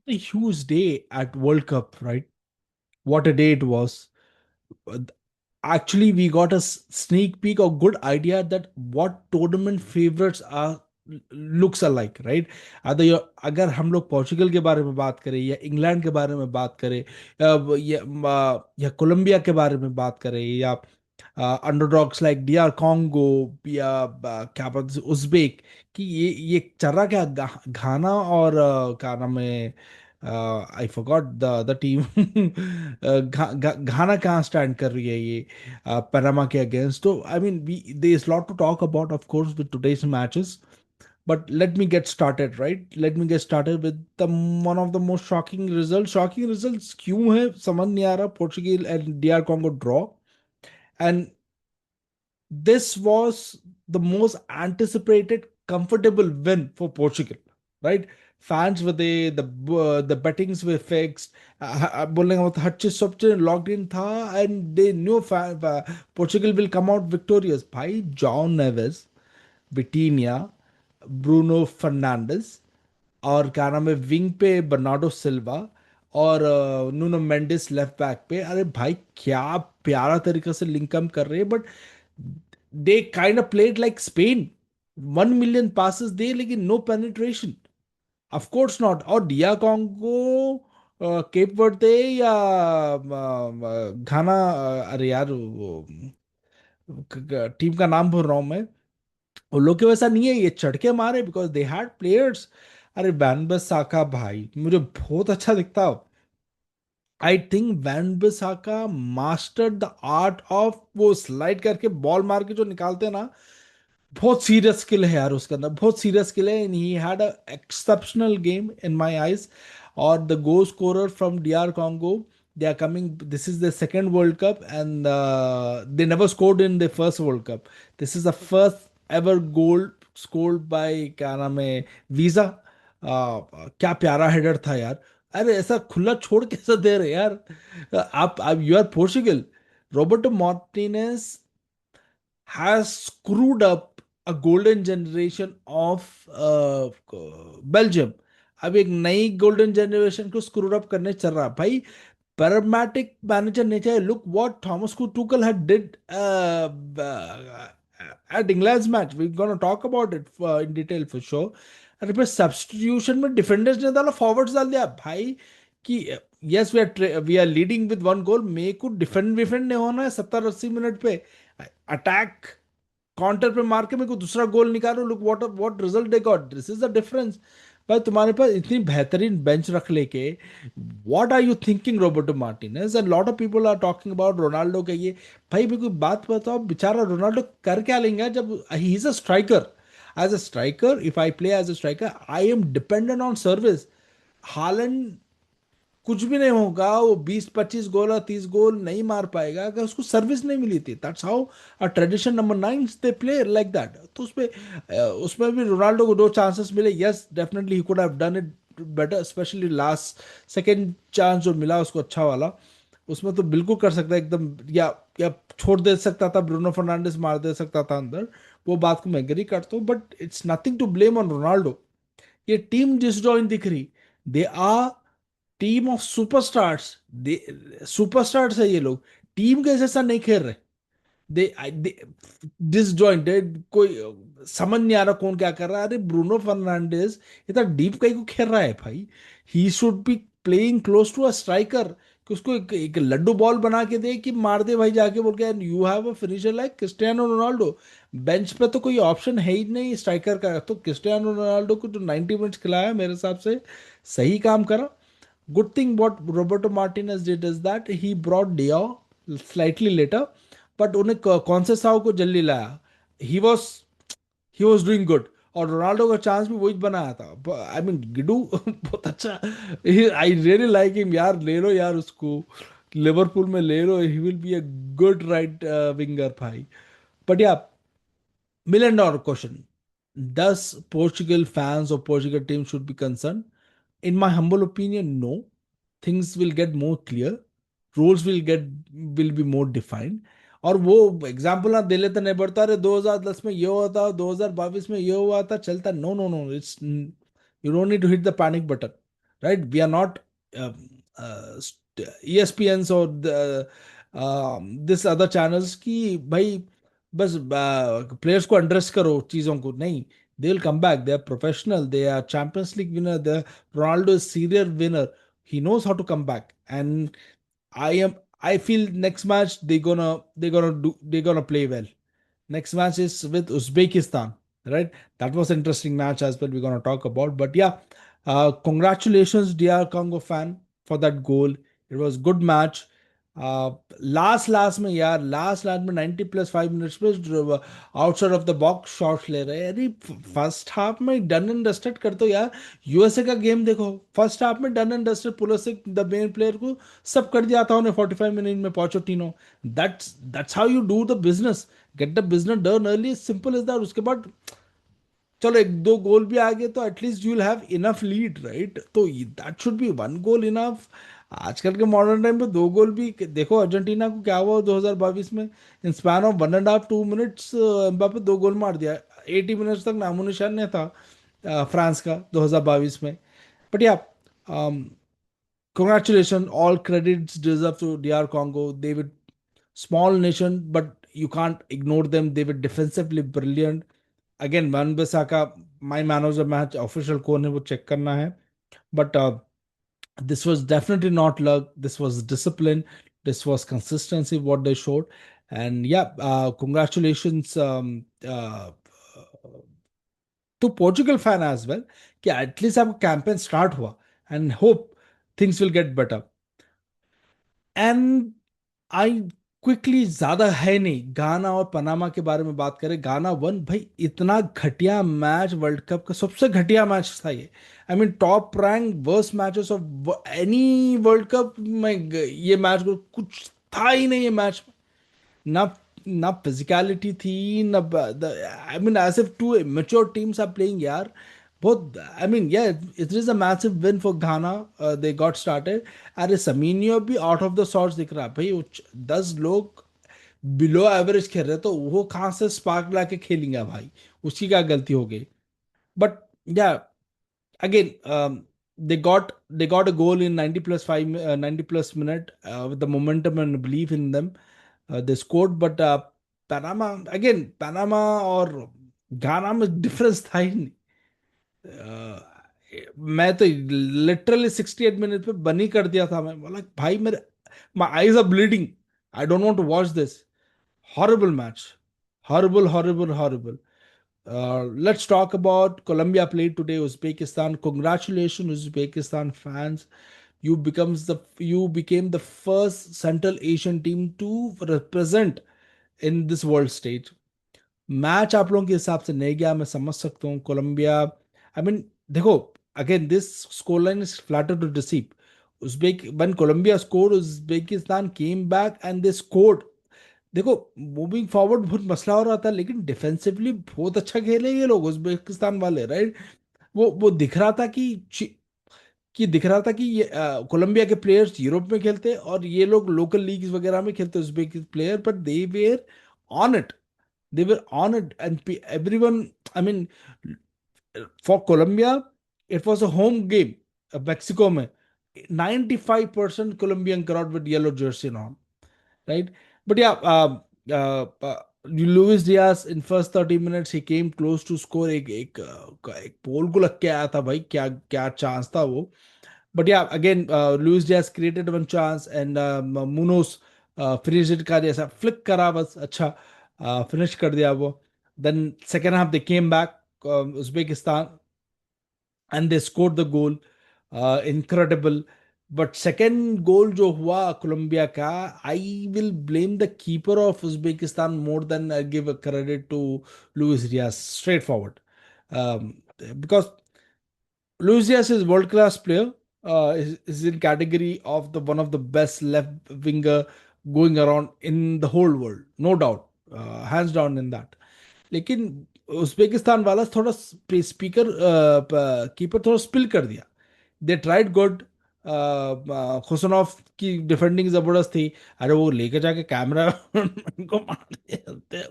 A huge day at World Cup, right? What a day it was. Uh, Actually, we got a sneak peek or good idea that what tournament favorites are looks alike, right? अगर हम लोग Portugal के बारे में बात करें या England के बारे में बात करें या कोलंबिया के बारे में बात करें या अंडरडॉग्स लाइक डीआर कॉन्गो या क्या बोलते हैं, उज्बेक, कि ये चल रहा क्या घाना और क्या नाम है, आई फॉरगॉट द टीम घाना कहाँ स्टैंड कर रही है ये पनामा के अगेंस्ट. तो I mean we there is lot to talk about of course with today's matches. But let me get started, right? Let me get started with the one of the most shocking results. Shocking results क्यों है समझ नहीं आ रहा. Portugal and DR Congo draw, and this was the most anticipated comfortable win for Portugal, right? Fans were there, the bettings were fixed. बोलने का मतलब हर चीज सब चीज लॉक्ड इन था, and they knew Portugal will come out victorious. भाई John Neves, Vitinha, Bruno Fernandes, और क्या नाम है विंग पे बर्नार्डो सिल्वा, और नूनो मेंडिस लेफ्ट बैक पे. अरे भाई क्या प्यारा तरीके से लिंकअप कर रहे हैं. But they kind of played like Spain. 1 million passes दे लेकिन no penetration. Of course not. और डिया कॉन्गो, केप वर्डे या घाना, अरे यार वो टीम का नाम भूल रहा हूं मैं. उन लोग के वैसा नहीं है, ये चढ़ के मारे बिकॉज दे हैड प्लेयर्स. अरे वैन साका भाई मुझे बहुत अच्छा दिखता. I think Van Bisaka master the art of वो स्लाइड करके बॉल मार के जो निकालते हैं ना. बहुत सीरियस स्किल है यार उसके अंदर, बहुत सीरियस स्किल है. And he had a exceptional game in my eyes. और the goal scorer from DR Congo, they are coming, this is their second world cup, and they never scored in their first world cup. This is the first ever goal scored by क्या नाम है, visa. क्या प्यारा header था यार. अरे ऐसा खुला छोड़ कैसे दे रहे यार. आप you are Portugal. Roberto Martinez has screwed up a golden generation of Belgium. अब एक नई गोल्डन जनरेशन को स्क्रू अप करने चल रहा है भाई. पैरामेटिक मैनेजर नहीं चाहिए. Look what Thomas Tuchel had did at England's match. We're gonna talk about it in detail for sure. अरे फिर सब्स्टिट्यूशन में डिफेंडर्स ने डाला, फॉरवर्ड्स डाल दिया भाई. कि yes we are leading with 1 goal, मेरे को डिफेंड विफेंड नहीं होना है 70-80 मिनट पे. अटैक काउंटर पे मार के मेरे को दूसरा गोल निकालो. Look what result they got. This is the difference. भाई तुम्हारे पास इतनी बेहतरीन बेंच रख लेके what are you thinking Roberto Martinez. And lot of people are talking about Ronaldo के ये. भाई मेरे को बात बताओ, बेचारा रोनाल्डो कर क्या लेंगे जब he is a striker. As a striker, if I play as a striker, I am dependent on service. Haaland कुछ भी नहीं होगा, वो 20-25 गोल और 30 गोल नहीं मार पाएगा अगर उसको सर्विस नहीं मिली थी. That's how a tradition number 9 they play like that. तो उसमें भी रोनाल्डो को 2 चांसेस मिले. Yes definitely he could have done it better, specially last second chance जो मिला उसको अच्छा वाला. उसमें तो बिल्कुल कर सकता है एकदम. या छोड़ दे सकता था, ब्रूनो फर्नांडिस मार दे सकता था अंदर. वो बात को मैं एग्री करता हूँ, but it's nothing to blame on Ronaldo. ये टीम डिसजॉइन दिख रही. They are team of superstars. They superstars है ये लोग. टीम के जैसा नहीं खेल रहे. They disjointed. कोई समझ नहीं आ रहा कौन क्या कर रहा है. अरे ब्रूनो फर्नांडिस इतना डीप कहीं को खेल रहा है भाई. He should be playing close to a striker. कि उसको एक लड्डू बॉल बना के दे कि मार दे भाई जाके बोल के. And you have a finisher like Cristiano Ronaldo. Bench पे तो कोई ऑप्शन है ही नहीं स्ट्राइकर का. तो क्रिस्टियानो रोनाल्डो को जो 90 मिनट्स खिलाया मेरे हिसाब से सही काम करा. Good thing what Roberto Martinez did is that he brought Diao slightly later, but उन्हें कौन से साव को जल्दी लाया. He was he was doing good. और रोनाल्डो का चांस भी वही बनाया था. आई मीन गिडू बहुत अच्छा. आई रियली लाइक हिम यार. ले लो यार उसको, लिवरपूल में ले लो. He will be a good right winger भाई. But yeah, $1 million question. Does Portugal fans or Portugal team should be concerned? In my humble opinion, no. Things will get more clear. Rules will be more defined. और वो example ना दे लेते नहीं पड़ता. अरे 2010 में ये हुआ था, 2022 में ये हुआ था, चलता. No no no, it's you don't need to hit the panic button. right? We are not ESPNs or this other channels कि भाई बस प्लेयर्स को एड्रेस करो चीजों को नहीं. They will come back. They are professional. They are Champions League winner. The Ronaldo is serial winner. He knows how to come back. And I feel next match they're gonna play well. Next match is with Uzbekistan, right? That was an interesting match as well. We're gonna talk about, but yeah, congratulations, DR Congo fan, for that goal. It was good match. Last में यार, last में 90 + 5 minutes पे outside of the box shots ले रहे हैं. अरे first half में done and dusted कर दो यार. यूएसए का गेम देखो, फर्स्ट हाफ में done and dusted Pulisic the main player को सब कर दिया था उन्हें 45 मिनट में Pochettino. That's how you do the business. Get the business done early, simple is that. उसके बाद चलो एक दो गोल भी आ गए तो at least you will have enough lead, right? तो that should be one goal enough. आजकल के मॉडर्न टाइम पे दो गोल भी देखो. अर्जेंटीना को क्या हुआ 2022 में, इन स्पैन ऑफ 1.5 2 मिनट्स एम्बापे दो गोल मार दिया. 80 मिनट्स तक नामो निशान नहीं था फ्रांस का 2022 में. बट या, congratulations, all credits deserve to DR Congo. They were small nation, but you can't ignore them. They were defensively brilliant. Again, Van Bissaka, my man of the match, official कौन है वो check करना है. But this was definitely not luck. This was discipline. This was consistency what they showed. And yeah, congratulations to Portugal fan as well कि at least आपका campaign start हुआ, and hope things will get better. And I quickly, ज्यादा है नहीं, गाना और Panama के बारे में बात करें. गाना वन, भाई इतना घटिया मैच, वर्ल्ड कप का सबसे घटिया मैच था ये. I mean top rank worst matches of any world cup में ये मैच कुछ था ही नहीं ये मैच. ना ना फिजिकलिटी थी ना. I mean as if two mature teams are playing यार. बहुत, I mean yeah, it is a massive win for Ghana. They got started. अरे समीनियो भी आउट ऑफ द सॉर्ट्स दिख रहा है भाई. 10 लोग बिलो एवरेज खेल रहे, तो वो कहाँ से स्पार्क ला के खेलेंगे भाई. उसकी क्या गलती हो गई. बट या, again, they got a goal in 90 plus minute with the momentum and belief in them. They scored, but Panama और घाना में डिफरेंस था ही नहीं. मैं तो लिटरली 68 मिनट पे बनी कर दिया था. मैं बोला भाई मेरे my eyes are bleeding. I don't want to watch this. Horrible match. Horrible, horrible, horrible. Let's talk about Colombia played today Uzbekistan. Congratulations, Uzbekistan fans. You became the first Central Asian team to represent in this world stage. Match आप लोगों के हिसाब से नहीं गया, मैं समझ सकता हूँ. कोलंबिया, आई मीन देखो, again this scoreline is flatter to deceive. Uzbek when Colombia scored, Uzbekistan came back and they scored. देखो, मूविंग फॉरवर्ड बहुत मसला हो रहा था, लेकिन डिफेंसिवली बहुत अच्छा खेले ये लोग उज्बेकिस्तान वाले, राइट? वो दिख रहा था दिख रहा था कि ये कोलंबिया के प्लेयर्स यूरोप में खेलते और ये लोग लोकल लीग्स वगैरह में खेलते Uzbek player, but they were on it. They were on it, and everyone, I mean, for Colombia, it was a home game. Mexico में 95% Colombian crowd with yellow jersey on, right? But yeah, Luis Diaz in first 30 minutes he came close to score. एक पोल को लग के आया था भाई, क्या क्या चांस था वो. But yeah, again, Luis Diaz created one chance, and Munoz finished it का जैसा फ्लिक करा, बस अच्छा फिनिश कर दिया वो. Then second half they came back, Uzbekistan, and they scored the goal. Incredible. But second goal जो हुआ कोलंबिया का, I will blame the keeper of Uzbekistan more than I give a credit to Luis Diaz. Straightforward. Because Luis Diaz is world class player. Is in category of the one of the best left winger going around in the whole world, no doubt, hands down in that. लेकिन Uzbekistan वाला थोड़ा speaker keeper थोड़ा spill कर दिया. They tried good. खुसनॉफ की defending जबरदस्त थी. अरे वो लेके जाके कैमरा को मार दिया.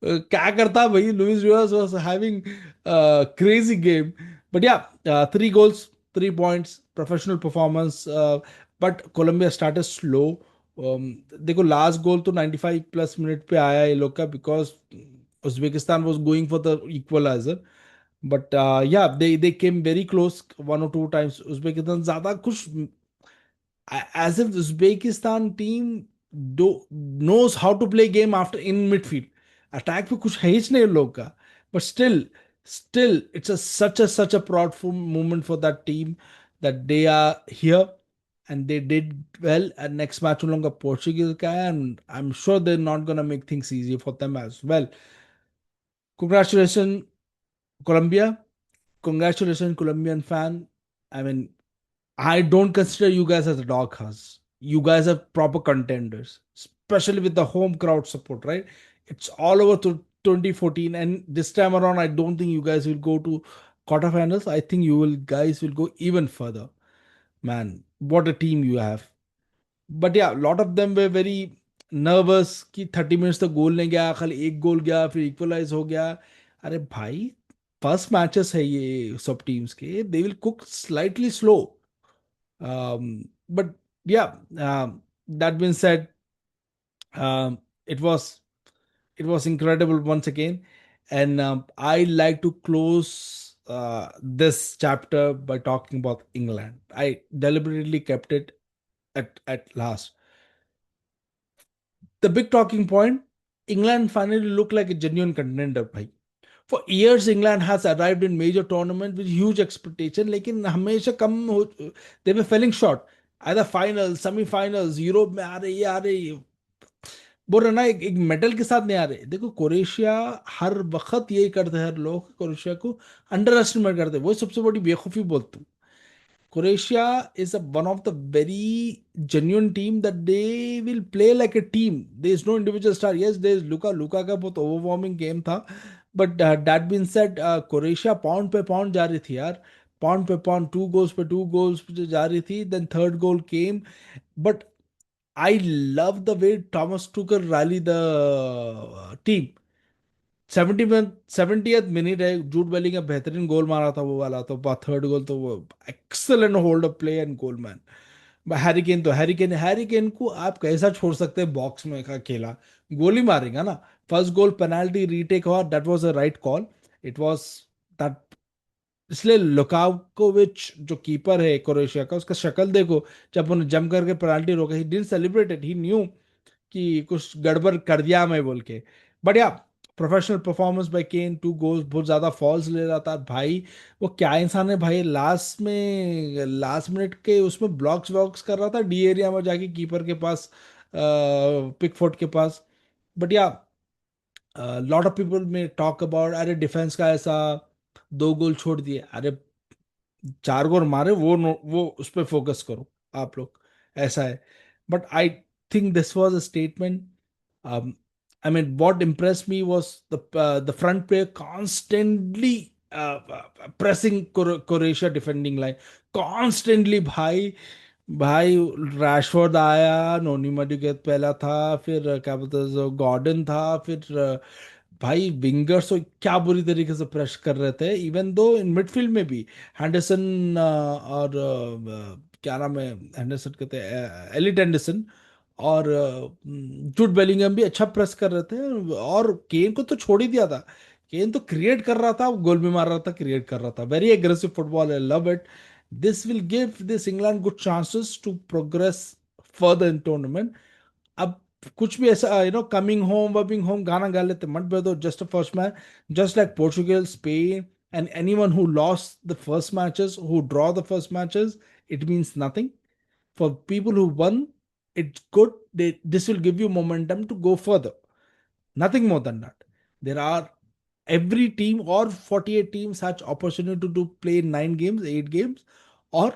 क्या करता भाई. Luis Diaz was having crazy game. But yeah, 3 goals, 3 points. Professional performance, but Colombia started slow. देखो लास्ट गोल तो 95 प्लस मिनट पे आया ये लोग का, because Uzbekistan was going for the equaliser. But yeah they came very close 1 or 2 times. Uzbekistan ज्यादा कुछ, as if Uzbekistan team do knows how to play game after in midfield. Attack पे कुछ है ही नहीं उन लोग का. But still it's such a proud moment for that team that they are here and they did well. And next match उन लोगों का Portugal का है, and I'm sure they're not gonna make things easy for them as well. Congratulations Colombia, congratulations Colombian fan. I mean, I don't consider you guys as a doghouse. You guys are proper contenders, especially with the home crowd support, right? It's all over to 2014, and this time around, I don't think you guys will go to quarterfinals. I think you will guys will go even further. Man, what a team you have. But yeah, a lot of them were very nervous कि 30 minutes तक गोल नहीं गया, खाली एक गोल गया, फिर equalise हो गया. अरे भाई, फर्स्ट मैचेस है ये सब टीम्स के, they will cook slightly slow. But yeah, that being said, um, it was it was incredible once again, and I like to close this chapter by talking about England. I deliberately kept it at last. The big talking point: England finally looked like a genuine contender. Bhai. For years, England has arrived in major tournaments with huge expectation, लेकिन हमेशा कम हो, they were falling short. Either finals, semi-finals, Europe में आ रहे बोल रहे ना, एक medal के साथ नहीं आ रहे. देखो क्रोएशिया हर वक्त यही करते हैं, हर लोग क्रोएशिया को अंडर एस्टिमेट करते हैं. वही सबसे बड़ी बेवकूफ़ी बोलती हूँ. Croatia is one of the very genuine team that they will play like a team. There is no individual star. Yes, there is Luka. Luka का बहुत overwhelming game था. But that being said, Croatia pound पे pound जा रही थी यार. Pound पे pound, two goals पे जा रही थी. Then third goal came. But I love the way Thomas Tuchel rallied the team. 70th minute है, जूट बेलिंग का बेहतरीन गोल मारा था वो वाला, तो थर्ड गोल तो वो excellent hold up play and goal man. Hurricane तो हैरिकेन को आप कैसा छोड़ सकते हैं बॉक्स में का खेला, गोली मारेगा ना. फर्स्ट गोल पेनाल्टी रीटेक हुआ, that was a right call. It was that. इसलिए लुकाकोविच जो कीपर है क्रोएशिया का, उसका शक्ल देखो, जब उन्हें जम करके पेनाल्टी रोका, he didn't celebrate it, he new कि कुछ गड़बड़ कर दिया मैं बोल के. But yeah, professional performance by Kane, 2 goals, बहुत ज्यादा फॉल्स ले रहा था भाई. वो क्या इंसान है भाई, लास्ट मिनट के उसमें ब्लॉक्स वॉक्स कर रहा था डी एरिया में जाके कीपर के पास, पिकफोर्ड के पास. बट या, लॉट ऑफ पीपल में टॉक अबाउट, अरे डिफेंस का ऐसा 2 गोल छोड़ दिए. अरे 4 गोल मारे, वो उस पर फोकस करो आप लोग, ऐसा है. But I think this was a statement. I mean, what impressed me was the front player constantly pressing Croatia defending line, constantly. भाई रैशफोर्ड आया, नोनी मडुकेट पहला था, फिर क्या बोलते हैं जो गॉर्डन था, फिर भाई विंगर्स तो क्या बुरी तरीके से प्रेस कर रहे थे. इवन दो इन मिडफील्ड में भी हैंडरसन और क्या नाम है, हैंडरसन कहते हैं, एलिट एंडरसन और जूड बेलिंगम भी अच्छा प्रेस कर रहे थे. और केन को तो छोड़ ही दिया था. केन तो क्रिएट कर रहा था, गोल भी मार रहा था, क्रिएट कर रहा था. Very aggressive football, I love it. This will give this England good chances to progress further in tournament. अब कुछ भी ऐसा कमिंग होम वर्बिंग होम गाना गा लेते मत दो. Just first match, just like Portugal, Spain and anyone who lost the first matches, who draw the first matches, it means nothing. For people who won, it's good. This will give you momentum to go further. Nothing more than that. There are every team or 48 teams has opportunity to play 9 games, 8 games, और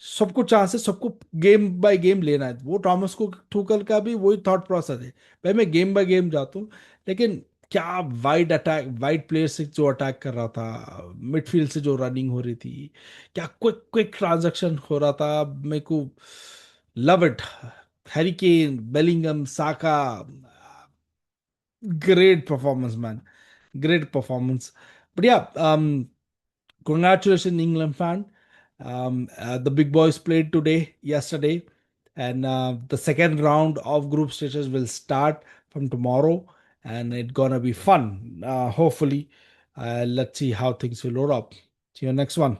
सबको chance है, सबको game bye game लेना है. वो Thomas को ठुकल का भी वही थॉट प्रोसेस है. भाई मैं गेम बाय गेम जाता हूँ, लेकिन क्या वाइड अटैक, वाइड प्लेयर से जो अटैक कर रहा था, मिडफील्ड से जो रनिंग हो रही थी, क्या क्विक क्विक ट्रांजैक्शन हो रहा था, मेरे को love it. Harry Kane, Bellingham, Saka, great performance, man. Great performance. But yeah, congratulations, England fan. The big boys played yesterday, and the second round of group stages will start from tomorrow, and it's gonna be fun. Hopefully, let's see how things will load up. See you next one.